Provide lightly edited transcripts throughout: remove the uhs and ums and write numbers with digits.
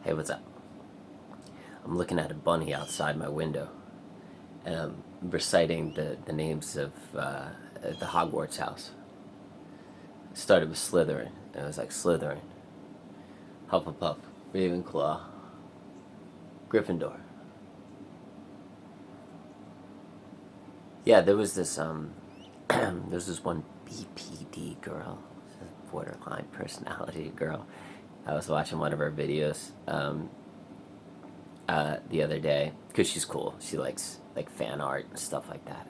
Hey, what's up? I'm looking at a bunny outside my window, and I'm reciting the names of the Hogwarts house. It started with Slytherin, and it was like Slytherin, Hufflepuff, Ravenclaw, Gryffindor. Yeah, there was this there's this one BPD girl, borderline personality girl. I was watching one of her videos the other day because she's cool. She likes like fan art and stuff like that.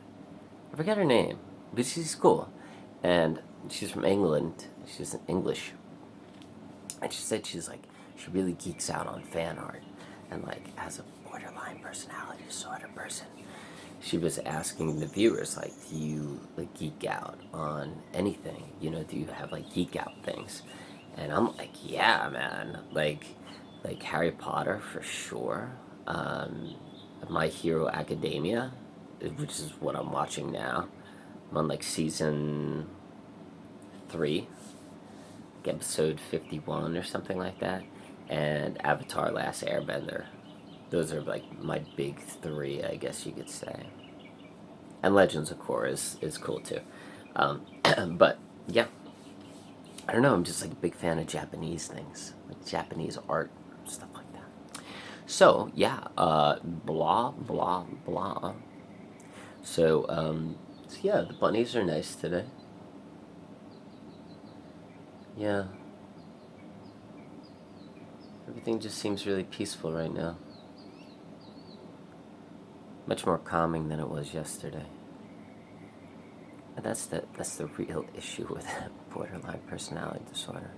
I forget her name, but she's cool, and she's from England. She's English, and she said she really geeks out on fan art, and like as a borderline personality disorder person, she was asking the viewers like, do you like geek out on anything? Do you have like geek out things? And I'm like, yeah, man, like Harry Potter for sure. My Hero Academia, which is what I'm watching now. I'm on like season 3, like episode 51 or something like that. And Avatar: Last Airbender. Those are like my big 3, I guess you could say. And Legends of Korra is cool too. But yeah, I don't know. I'm just like a big fan of Japanese things, like Japanese art, stuff like that. So yeah, blah blah blah. So yeah, the bunnies are nice today. Yeah, everything just seems really peaceful right now. Much more calming than it was yesterday. And that's the real issue with borderline personality disorder,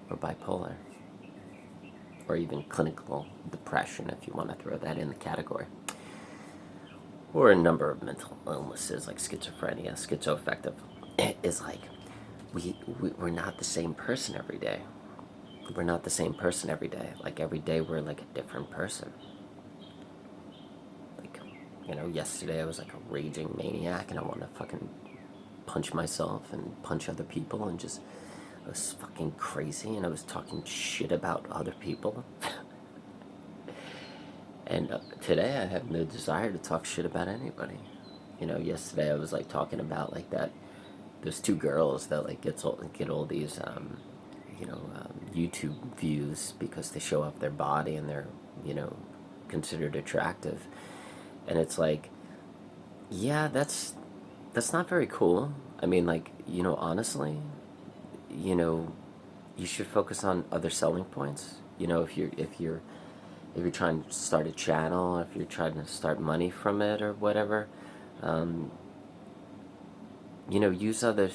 or bipolar, or even clinical depression, if you want to throw that in the category, or a number of mental illnesses like schizophrenia, schizoaffective. Is like we're not the same person every day. We're not the same person every day. Like every day we're like a different person. Like, yesterday I was like a raging maniac and I want to fucking punch myself and punch other people, and just I was fucking crazy, and I was talking shit about other people. And today I have no desire to talk shit about anybody. Yesterday I was like talking about like that those 2 girls that like get all these YouTube views because they show off their body and they're you know considered attractive, and it's like, yeah, that's not very cool. I mean, like, honestly, you know you should focus on other selling points. If you're trying to start a channel, if you're trying to start money from it or whatever, um, use other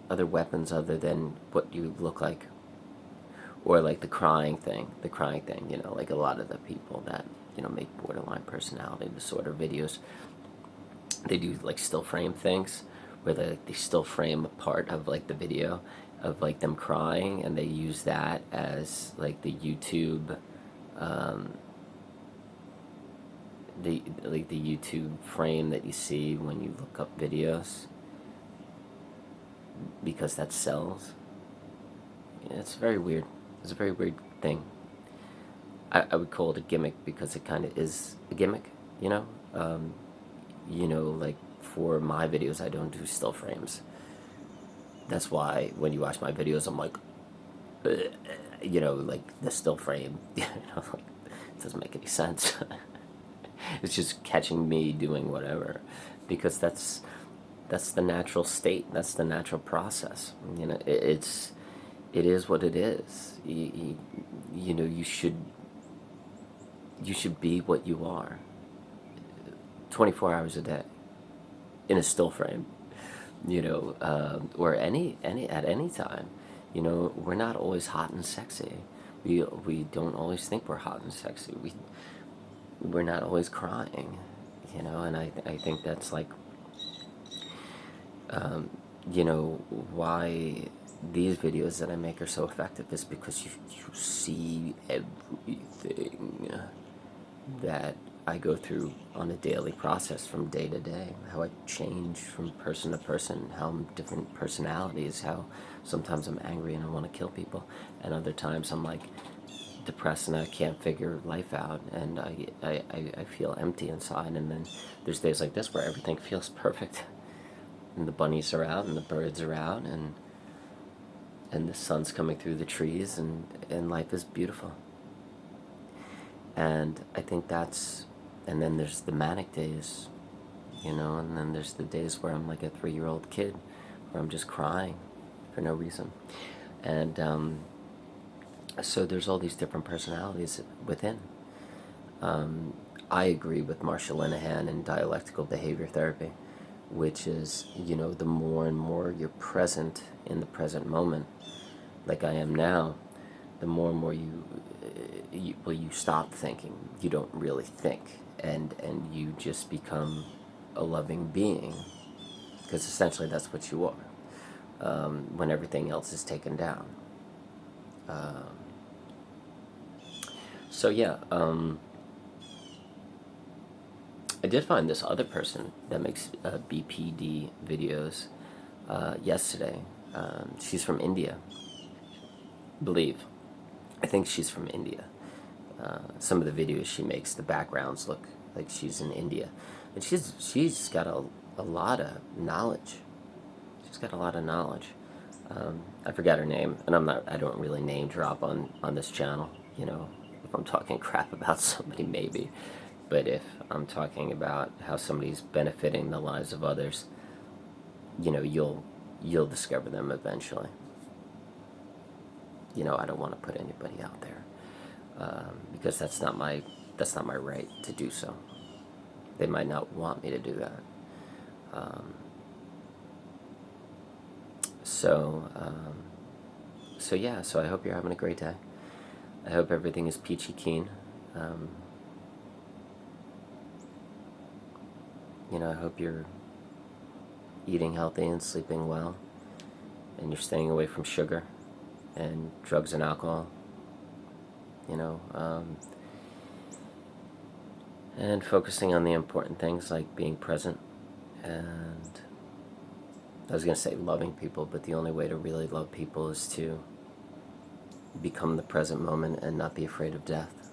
weapons other than what you look like, or like the crying thing. Like a lot of the people that make borderline personality disorder videos, they do like still frame things where they still frame a part of like the video of like them crying, and they use that as like the YouTube um, the YouTube frame that you see when you look up videos, because that sells. Yeah, it's very weird. It's a very weird thing. I would call it a gimmick because it kind of is a gimmick, you know? Like for my videos, I don't do still frames. That's why when you watch my videos, I'm like, like the still frame, like, it doesn't make any sense. It's just catching me doing whatever, because that's the natural state. That's the natural process. It is what it is. You should be what you are, 24 hours a day, in a still frame, or any at any time. We're not always hot and sexy. We don't always think we're hot and sexy. We're not always crying, and I think that's like, why these videos that I make are so effective, is because you see everything that I go through on a daily process from day to day, how I change from person to person, how I'm different personalities, how sometimes I'm angry and I want to kill people, and other times I'm like, depressed and I can't figure life out, and I feel empty inside. And then there's days like this where everything feels perfect, and the bunnies are out and the birds are out, and the sun's coming through the trees, and life is beautiful. And I think that's, and then there's the manic days, and then there's the days where I'm like a 3-year-old kid, where I'm just crying for no reason. And so there's all these different personalities within. I agree with Marsha Linehan in dialectical behavior therapy, which is, the more and more you're present in the present moment, like I am now, the more and more you stop thinking. You don't really think, and you just become a loving being, because essentially that's what you are, when everything else is taken down. So yeah, I did find this other person that makes BPD videos yesterday. She's from India, I think she's from India. Some of the videos she makes, the backgrounds look like she's in India, and she's got a lot of knowledge. She's got a lot of knowledge. I forgot her name, and I don't really name drop on this channel. If I'm talking crap about somebody, maybe, but if I'm talking about how somebody's benefiting the lives of others, you'll discover them eventually. I don't want to put anybody out there, because that's not my right to do so. They might not want me to do that. So yeah, so I hope you're having a great day. I hope everything is peachy keen. I hope you're eating healthy and sleeping well, and you're staying away from sugar and drugs and alcohol, and focusing on the important things like being present, and I was going to say loving people, but the only way to really love people is to become the present moment and not be afraid of death.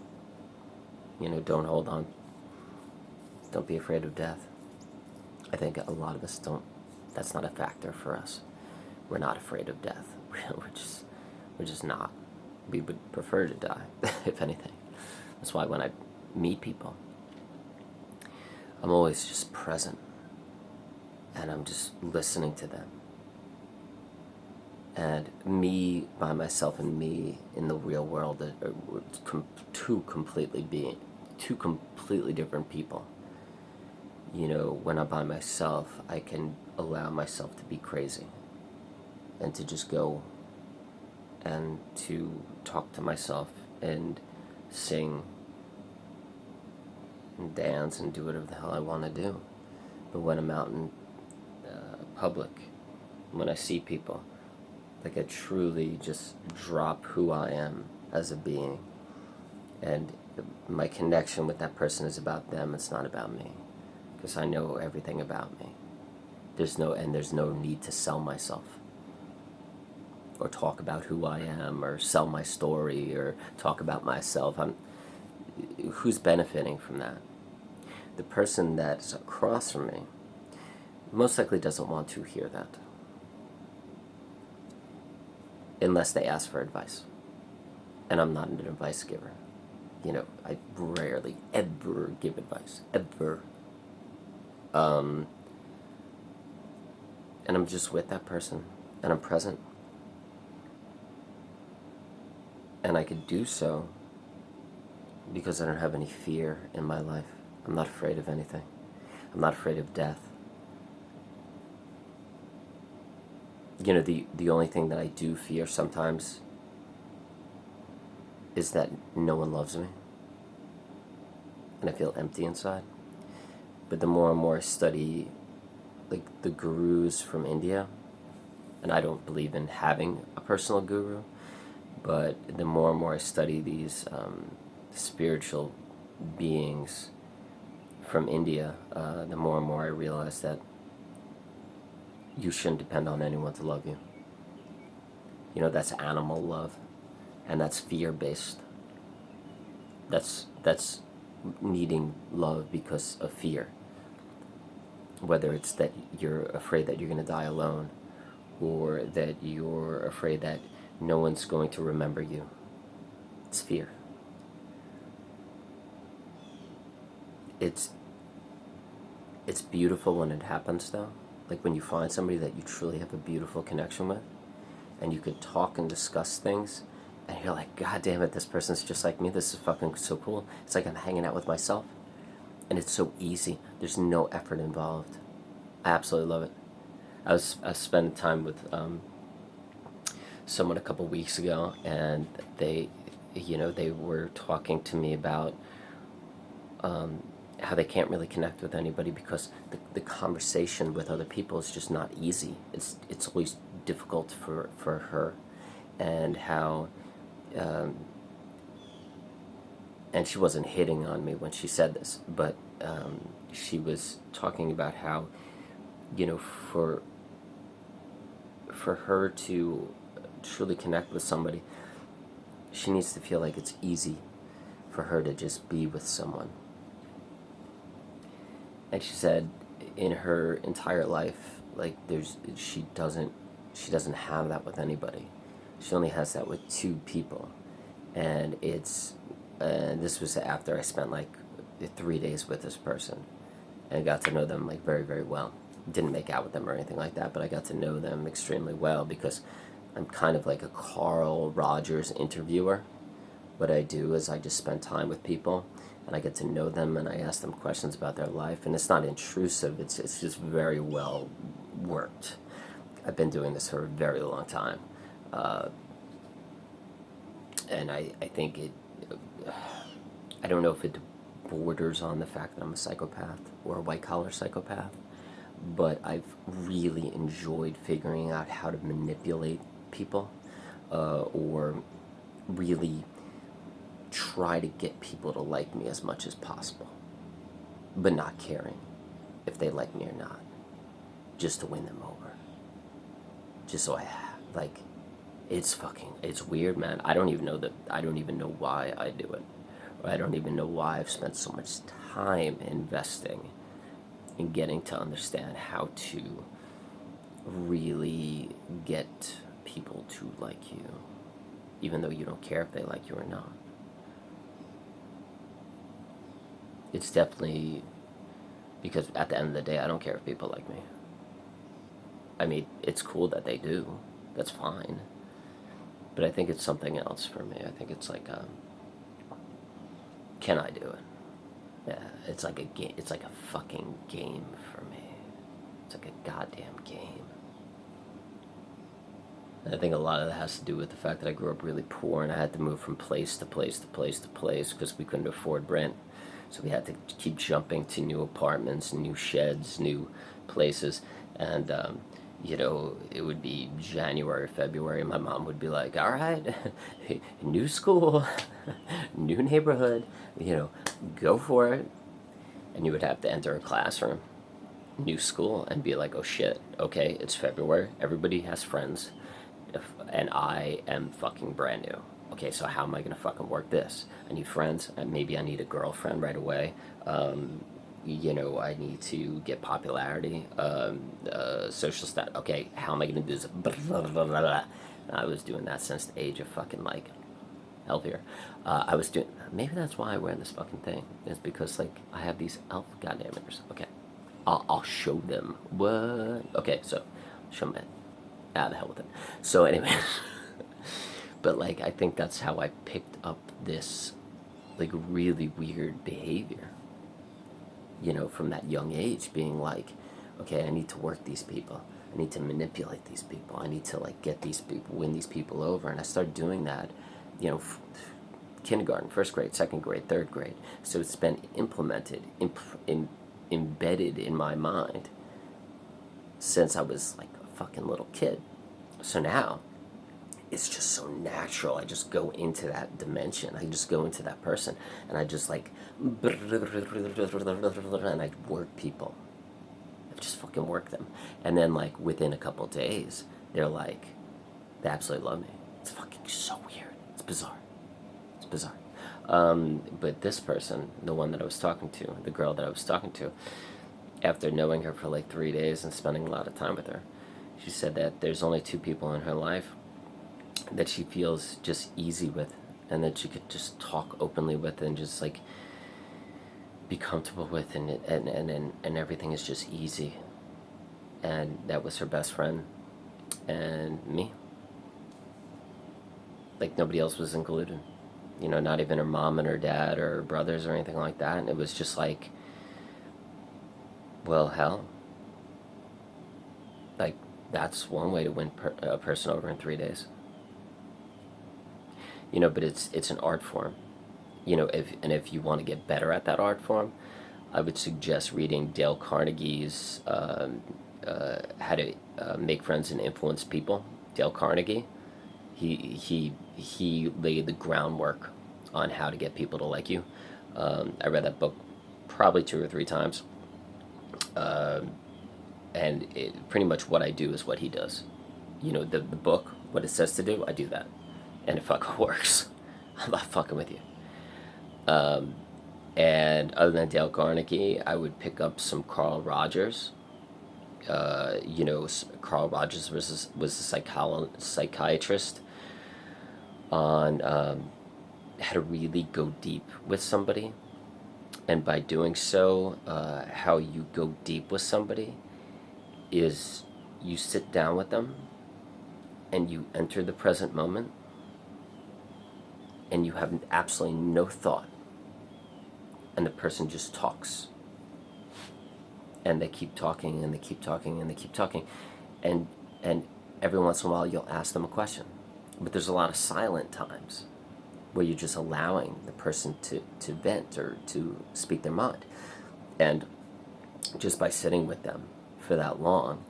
Don't hold on. Don't be afraid of death. I think a lot of us don't. That's not a factor for us. We're not afraid of death. We're just not. We would prefer to die, if anything. That's why when I meet people, I'm always just present, and I'm just listening to them. And me by myself and me in the real world are two completely different people. When I'm by myself, I can allow myself to be crazy and to just go and to talk to myself and sing and dance and do whatever the hell I want to do. But when I'm out in public, when I see people, like I truly just drop who I am as a being, and my connection with that person is about them. It's not about me, because I know everything about me. There's no need to sell myself or talk about who I am or sell my story or talk about myself. Who's benefiting from that? The person that's across from me most likely doesn't want to hear that, unless they ask for advice. And I'm not an advice giver. I rarely ever give advice, ever. And I'm just with that person, and I'm present. And I could do so because I don't have any fear in my life. I'm not afraid of anything. I'm not afraid of death. The only thing that I do fear sometimes is that no one loves me, and I feel empty inside. But the more and more I study, like, the gurus from India, and I don't believe in having a personal guru, but the more and more I study these spiritual beings from India, the more and more I realize that you shouldn't depend on anyone to love you. That's animal love, and that's fear-based. That's needing love because of fear. Whether it's that you're afraid that you're going to die alone, or that you're afraid that no one's going to remember you. It's fear. It's it's beautiful when it happens though. Like when you find somebody that you truly have a beautiful connection with, and you could talk and discuss things, and you're like, God damn it, this person's just like me. This is fucking so cool. It's like I'm hanging out with myself, and it's so easy. There's no effort involved. I absolutely love it. I was spending time with someone a couple weeks ago, and they were talking to me about how they can't really connect with anybody because the conversation with other people is just not easy. It's always difficult for her, and how and she wasn't hitting on me when she said this, but she was talking about how, for her to truly connect with somebody, she needs to feel like it's easy for her to just be with someone. And she said in her entire life, like she doesn't have that with anybody. She only has that with two people. And this was after I spent like 3 days with this person and got to know them like very, very well. Didn't make out with them or anything like that, but I got to know them extremely well because I'm kind of like a Carl Rogers interviewer. What I do is I just spend time with people and I get to know them and I ask them questions about their life, and it's not intrusive, it's just very well worked. I've been doing this for a very long time. And I think I don't know if it borders on the fact that I'm a psychopath or a white collar psychopath, but I've really enjoyed figuring out how to manipulate people, or really try to get people to like me as much as possible, but not caring if they like me or not, just to win them over. Just so like, it's weird, man. I don't even know why I do it. I don't even know why I've spent so much time investing in getting to understand how to really get people to like you, even though you don't care if they like you or not. It's definitely because at the end of the day, I don't care if people like me. I mean, it's cool that they do. That's fine. But I think it's something else for me. I think it's like, can I do it? Yeah, it's like a game. It's like a fucking game for me. It's like a goddamn game. And I think a lot of that has to do with the fact that I grew up really poor and I had to move from place to place to place to place because we couldn't afford rent. So we had to keep jumping to new apartments, new sheds, new places. And, it would be January, February, and my mom would be like, all right, new school, new neighborhood, go for it. And you would have to enter a classroom, new school, and be like, oh shit, okay, it's February, everybody has friends, and I am fucking brand new. Okay, so how am I gonna fucking work this? I need friends, and maybe I need a girlfriend right away. I need to get popularity, social stat. Okay, how am I gonna do this? Blah, blah, blah, blah, blah. I was doing that since the age of fucking like healthier. I was doing. Maybe that's why I wear this fucking thing. Is because like I have these elf goddamn ears. Okay, I'll show them. What? Okay, so show them. The hell with it. So anyway, but like I think that's how I picked up this like really weird behavior. From that young age, being like, okay, I need to work these people. I need to manipulate these people. I need to like get these people, win these people over. And I started doing that, kindergarten, first grade, second grade, third grade. So it's been implemented, embedded in my mind since I was like a fucking little kid. So now it's just so natural. I just go into that dimension. I just go into that person and I just like and I work people. I just fucking work them. And then like within a couple days, they're like, they absolutely love me. It's fucking so weird. It's bizarre. It's bizarre. But this person, the one that I was talking to, the girl that I was talking to, after knowing her for like 3 days and spending a lot of time with her, she said that there's only two people in her life that she feels just easy with, and that she could just talk openly with and just like be comfortable with, and everything is just easy. And that was her best friend and me. Like nobody else was included. Not even her mom and her dad or her brothers or anything like that. And it was just like, well, hell, like that's one way to win a person over in 3 days. But it's an art form. If you want to get better at that art form, I would suggest reading Dale Carnegie's How to Make Friends and Influence People. Dale Carnegie, he laid the groundwork on how to get people to like you. I read that book probably 2 or 3 times, and pretty much what I do is what he does. The book, what it says to do, I do that, and it fucking works. I'm not fucking with you. And other than Dale Carnegie, I would pick up some Carl Rogers. Carl Rogers was a psychiatrist on how to really go deep with somebody. And by doing so, how you go deep with somebody is you sit down with them and you enter the present moment and you have absolutely no thought. And the person just talks. And they keep talking and they keep talking and they keep talking. And every once in a while you'll ask them a question. But there's a lot of silent times where you're just allowing the person to vent or to speak their mind. And just by sitting with them for that long,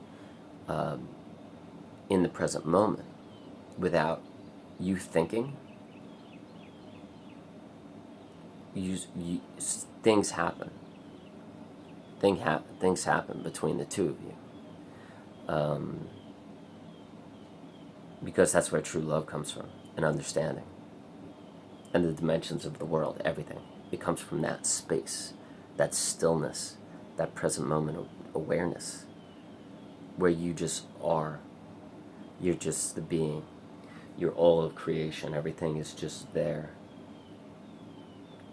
in the present moment, without you thinking, things happen. Things happen between the two of you. Because that's where true love comes from, and understanding. And the dimensions of the world, everything. It comes from that space, that stillness, that present moment of awareness, where you just are. You're just the being. You're all of creation. Everything is just there.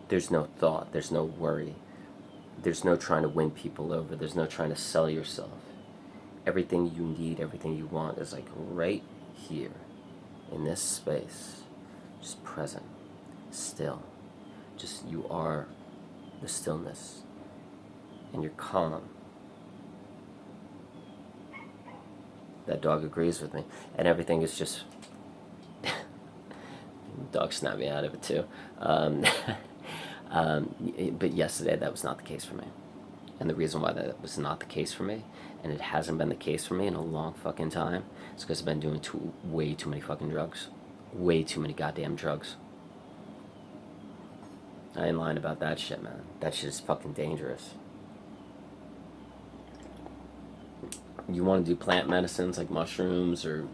There's no thought. There's no worry. There's no trying to win people over. There's no trying to sell yourself. Everything you need, everything you want is like right here in this space. Just present. Still. Just you are the stillness. And you're calm. That dog agrees with me. And everything is just... Dog snapped me out of it too. But yesterday that was not the case for me. And the reason why that was not the case for me, and it hasn't been the case for me in a long fucking time, is because I've been doing way too many fucking drugs. Way too many goddamn drugs. I ain't lying about that shit, man. That shit is fucking dangerous. You want to do plant medicines like mushrooms or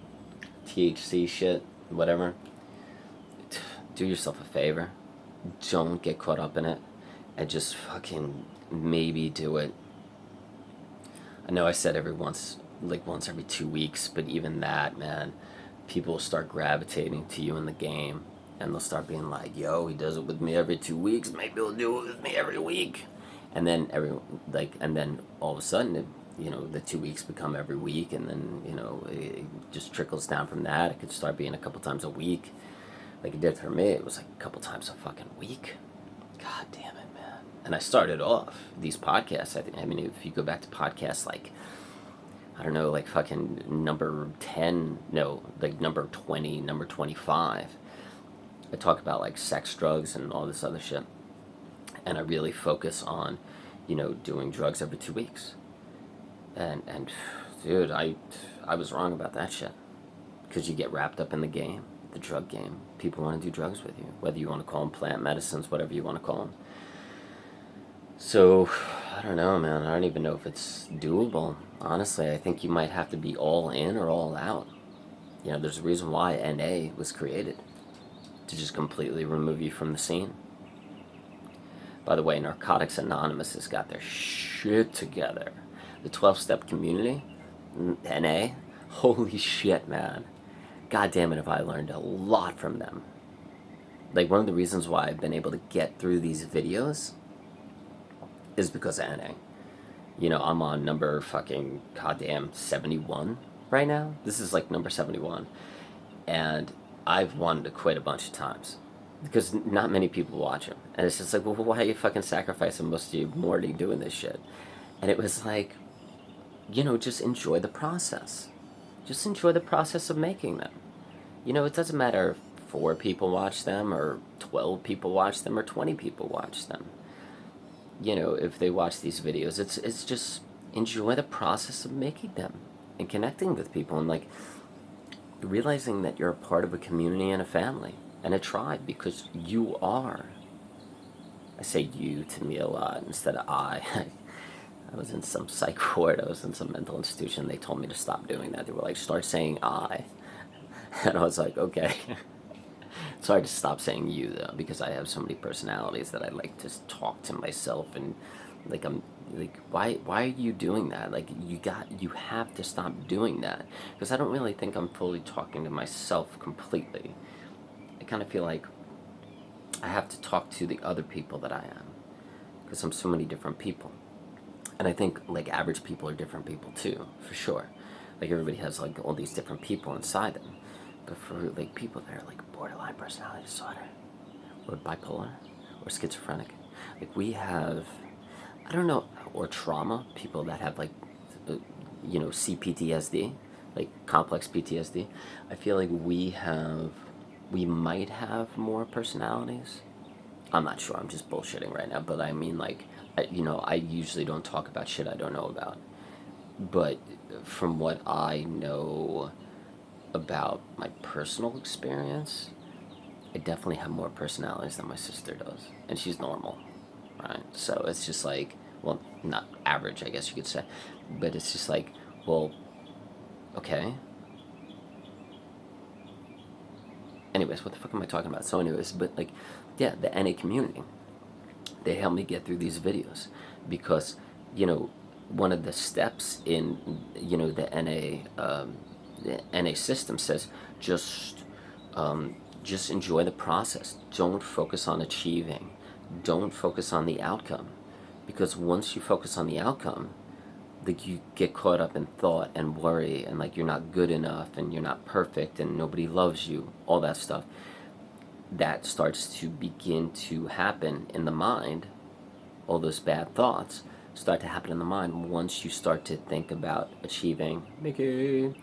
THC shit, whatever, do yourself a favor. Don't get caught up in it, and just fucking maybe do it. I know I said once every 2 weeks, but even that, man, people will start gravitating to you in the game, and they'll start being like, yo, he does it with me every 2 weeks, maybe he'll do it with me every week. And then all of a sudden, the 2 weeks become every week, and then, it just trickles down from that. It could start being a couple times a week. Like it did for me, it was like a couple times a fucking week. God damn it, man. And I started off these podcasts, if you go back to podcasts like, I don't know, like fucking number 10, no, like number 20, number 25, I talk about like sex, drugs, and all this other shit. And I really focus on, doing drugs every 2 weeks. And dude, I was wrong about that shit. Because you get wrapped up in the game. The drug game. People want to do drugs with you, whether you want to call them plant medicines, whatever you want to call them. So, I don't know, man. I don't even know if it's doable. Honestly, I think you might have to be all in or all out. There's a reason why NA was created. To just completely remove you from the scene. By the way, Narcotics Anonymous has got their shit together. The 12-step community, NA, holy shit, man. God damn it, have I learned a lot from them. Like, one of the reasons why I've been able to get through these videos is because of NA. You know, I'm on number fucking goddamn 71 right now. This is like number 71. And I've wanted to quit a bunch of times because not many people watch them. And it's just like, well, why are you fucking sacrificing most of your morning doing this shit? And it was like, you know, just enjoy the process. Just enjoy the process of making them. You know, it doesn't matter if 4 people watch them or 12 people watch them or 20 people watch them. You know, if they watch these videos, it's just enjoy the process of making them and connecting with people and like realizing that you're a part of a community and a family and a tribe, because you are. I say you to me a lot instead of I. I was in some psych ward, I was in some mental institution, they told me to stop doing that. They were like, start saying I. And I was like, okay. It's hard to stop saying you though, because I have so many personalities that I like to talk to myself, and like I'm like, why are you doing that? Like, you have to stop doing that, because I don't really think I'm fully talking to myself completely. I kind of feel like I have to talk to the other people that I am, because I'm so many different people. And I think like average people are different people too, for sure. Like everybody has like all these different people inside them. But for like people that are like borderline personality disorder, or bipolar, or schizophrenic, like we have, I don't know, or trauma, people that have like, you know, C-PTSD, like complex PTSD, I feel like we might have more personalities. I'm not sure, I'm just bullshitting right now, but I mean like, you know, I usually don't talk about shit I don't know about. But from what I know about my personal experience, I definitely have more personalities than my sister does, and she's normal, right? So it's just like, well, not average, I guess you could say, but it's just like, well, okay. Anyways, what the fuck am I talking about? So, anyways, but like, yeah, the NA community, they help me get through these videos because, you know, one of the steps in, you know, the NA system says just just enjoy the process. Don't focus on achieving. Don't focus on the outcome, because once you focus on the outcome, like you get caught up in thought and worry and like you're not good enough and you're not perfect and nobody loves you, all that stuff. That starts to begin to happen in the mind. All those bad thoughts start to happen in the mind once you start to think about achieving, Mickey,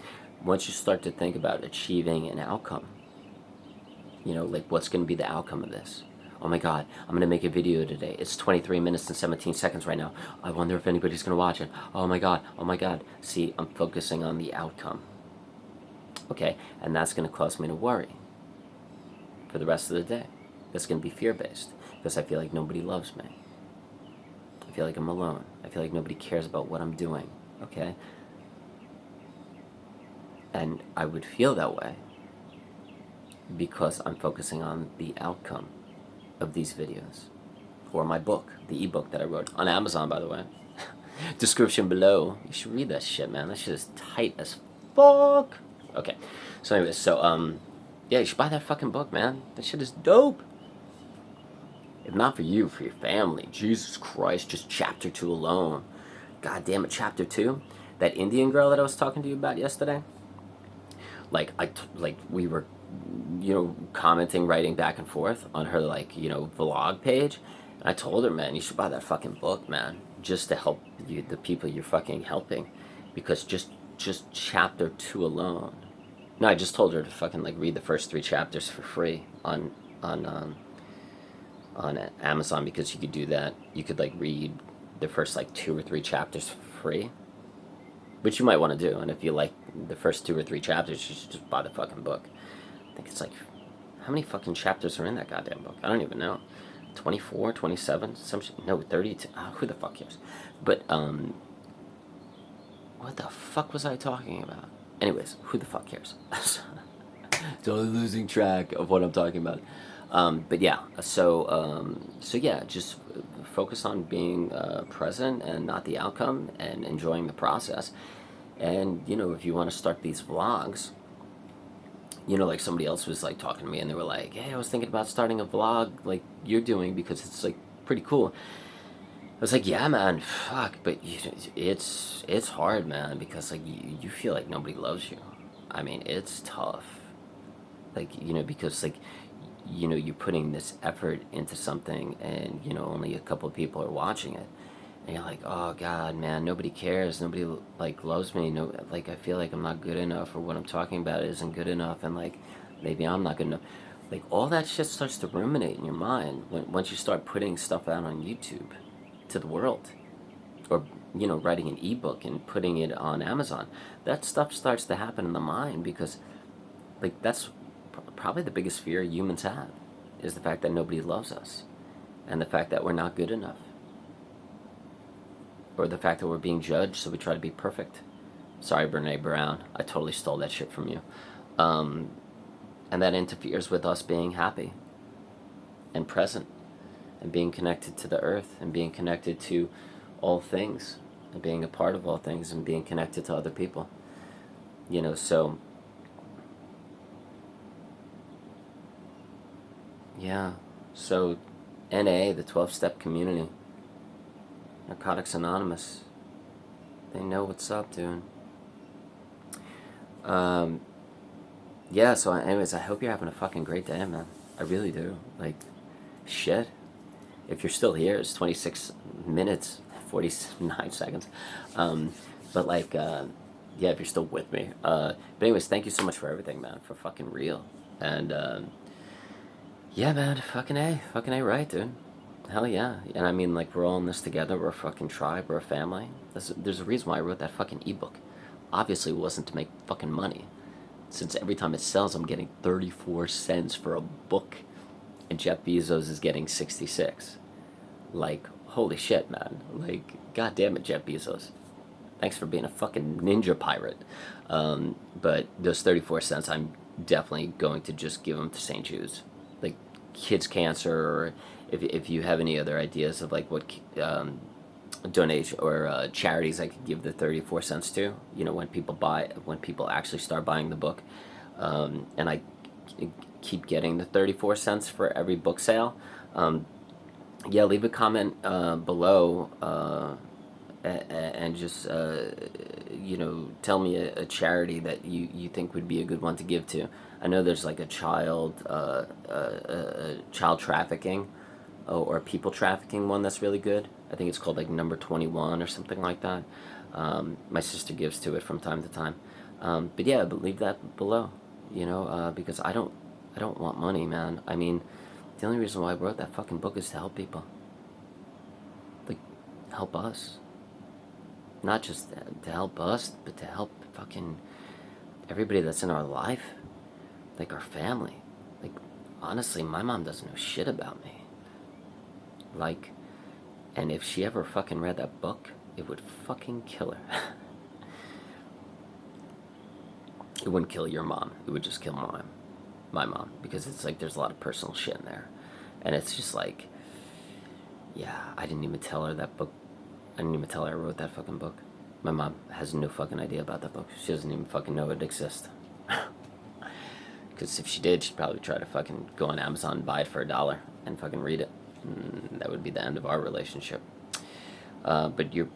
once you start to think about achieving an outcome. You know, like what's going to be the outcome of this? Oh my god, I'm going to make a video today. It's 23 minutes and 17 seconds right now. I wonder if anybody's going to watch it. Oh my god, oh my god. See, I'm focusing on the outcome. Okay, and that's going to cause me to worry for the rest of the day. That's going to be fear-based, because I feel like nobody loves me. I feel like I'm alone. I feel like nobody cares about what I'm doing, okay? And I would feel that way because I'm focusing on the outcome of these videos. Or my book, the ebook that I wrote on Amazon, by the way. Description below. You should read that shit, man. That shit is tight as fuck. Okay. So anyways, yeah, you should buy that fucking book, man. That shit is dope. If not for you, for your family. Jesus Christ, just chapter 2 alone. God damn it, chapter 2. That Indian girl that I was talking to you about yesterday. Like we were, you know, commenting, writing back and forth on her, like, you know, vlog page. And I told her, man, you should buy that fucking book, man, just to help you, the people you're fucking helping, because just chapter 2 alone. No, I just told her to fucking like read the first 3 chapters for free on Amazon, because you could do that. You could like read the first like 2 or 3 chapters for free, which you might want to do. And if you like the first 2 or 3 chapters, you should just buy the fucking book. I think it's like, how many fucking chapters are in that goddamn book? I don't even know. 24, 27, some shit. No, 32. Who the fuck cares? But what the fuck was I talking about? Anyways, who the fuck cares? Totally losing track of what I'm talking about. But yeah, so yeah, just focus on being present and not the outcome, and enjoying the process. And if you want to start these vlogs, like somebody else was like talking to me, and they were like, "Hey, I was thinking about starting a vlog like you're doing because it's like pretty cool." I was like, "Yeah, man, fuck," but it's hard, man, because like you feel like nobody loves you. I mean, it's tough. Like, because like you're putting this effort into something, and only a couple of people are watching it, and you're like, "Oh god, man, nobody cares, nobody like loves me, no, like I feel like I'm not good enough, or what I'm talking about isn't good enough, and like maybe I'm not good enough." Like all that shit starts to ruminate in your mind once you start putting stuff out on YouTube to the world, or writing an ebook and putting it on Amazon. That stuff starts to happen in the mind, because like that's probably the biggest fear humans have, is the fact that nobody loves us, and the fact that we're not good enough, or the fact that we're being judged, so we try to be perfect. Sorry, Brene Brown, I totally stole that shit from you. um, and that interferes with us being happy and present, and being connected to the earth, and being connected to all things, and being a part of all things, and being connected to other people. So yeah, so NA, the 12-step community, Narcotics Anonymous, they know what's up, dude. Um, yeah, so anyways, I hope you're having a fucking great day, man. I really do. Like, shit. If you're still here, it's 26 minutes, 49 seconds. Um, but like, yeah, if you're still with me. But anyways, thank you so much for everything, man. For fucking real. And yeah, man, fucking A, right, dude. Hell yeah. And I mean, like, we're all in this together. We're a fucking tribe. We're a family. There's a reason why I wrote that fucking ebook. Obviously, it wasn't to make fucking money, since every time it sells, I'm getting 34 cents for a book, and Jeff Bezos is getting 66. Like, holy shit, man. Like, god damn it, Jeff Bezos. Thanks for being a fucking ninja pirate. But those 34 cents, I'm definitely going to just give them to St. Jude's. Like, kids' cancer, or if you have any other ideas of, like, what donation or charities I could give the 34 cents to, when people actually start buying the book. And I keep getting the 34 cents for every book sale. Yeah, leave a comment below, and just tell me a charity that you think would be a good one to give to. I know there's like a child trafficking, or people trafficking one that's really good. I think it's called like Number 21 or something like that. My sister gives to it from time to time. But yeah, but leave that below, because I don't want money, man. I mean, the only reason why I wrote that fucking book is to help people. Like, help us. Not just to help us, but to help fucking everybody that's in our life. Like, our family. Like, honestly, my mom doesn't know shit about me. Like, and if she ever fucking read that book, it would fucking kill her. It wouldn't kill your mom. It would just kill my mom, because it's like there's a lot of personal shit in there, and it's just like, yeah, I didn't even tell her that book. I didn't even tell her I wrote that fucking book. My mom has no fucking idea about that book. She doesn't even fucking know it exists. Because if she did, she'd probably try to fucking go on Amazon and buy it for $1 and fucking read it. And that would be the end of our relationship. But your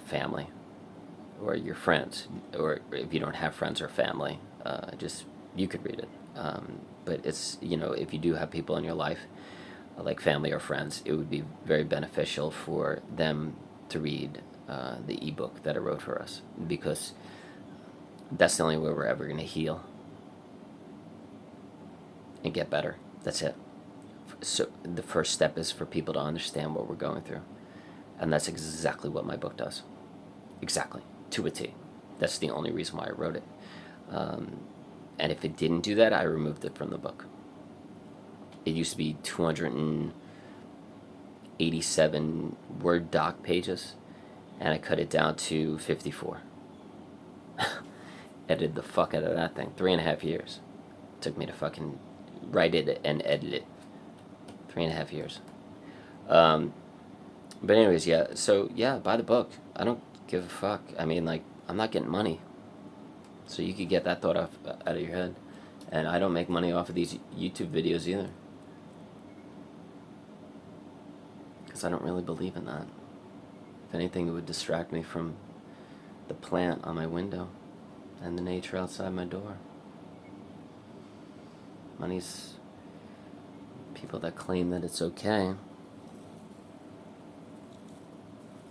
family, or your friends, or if you don't have friends or family, just you could read it. But it's, if you do have people in your life, like family or friends, it would be very beneficial for them to read the ebook that I wrote for us, because that's the only way we're ever going to heal and get better. That's it. So the first step is for people to understand what we're going through, and that's exactly what my book does. Exactly, to a T. That's the only reason why I wrote it. And if it didn't do that, I removed it from the book. It used to be 287 Word doc pages, and I cut it down to 54. Edited the fuck out of that thing. 3.5 years. It took me to fucking write it and edit it. 3.5 years. But anyways, yeah. So yeah, buy the book. I don't give a fuck. I mean, like, I'm not getting money, so you could get that thought out of your head. And I don't make money off of these YouTube videos either, because I don't really believe in that. If anything, it would distract me from the plant on my window and the nature outside my door. Money's people that claim that it's okay.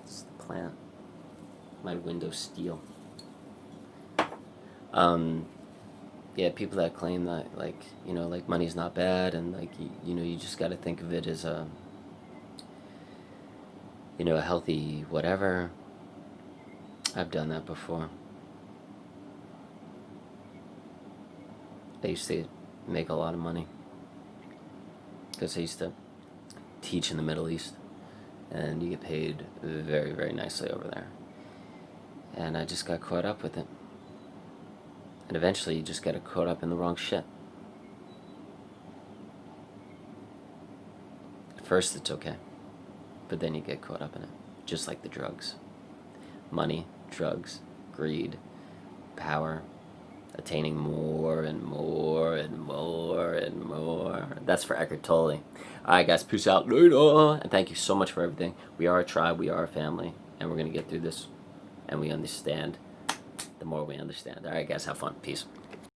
It's the plant. My window steel. Yeah, people that claim that, like, like, money's not bad, and, like, you just got to think of it as a healthy whatever. I've done that before. I used to make a lot of money because I used to teach in the Middle East, and you get paid very, very nicely over there. And I just got caught up with it. And eventually you just get caught up in the wrong shit. At first it's okay, but then you get caught up in it. Just like the drugs. Money, drugs, greed, power, attaining more and more and more and more. That's for Eckhart Tolle. Alright guys, peace out later. And thank you so much for everything. We are a tribe, we are a family, and we're going to get through this. And we understand the more we understand. Alright guys, have fun. Peace.